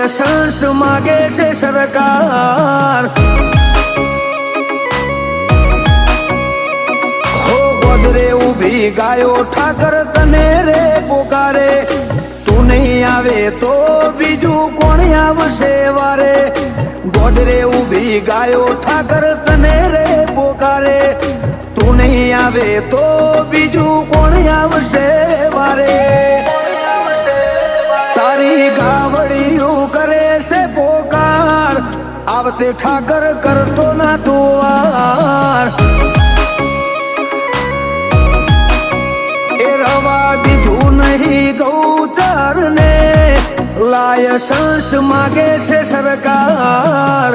licence માગે છે સરકાર હો ગોદરે ઊભી ગાયો ઠાકર તને રે પોકારે તું નહીં આવે તો બીજું કોણ આવશે વારે ગોદરે ઊભી ગાયો ઠાકર તને રે પોકારે તું નહીં આવે તો બીજું કોણ આવશે વારે તારી ગાવડીયું કરે છે પોકાર આવતે ઠાકર કરતો ના તુવાર એ રવા દીધું નહીં ગૌચર ને લાયસન્સ માગે છે સરકાર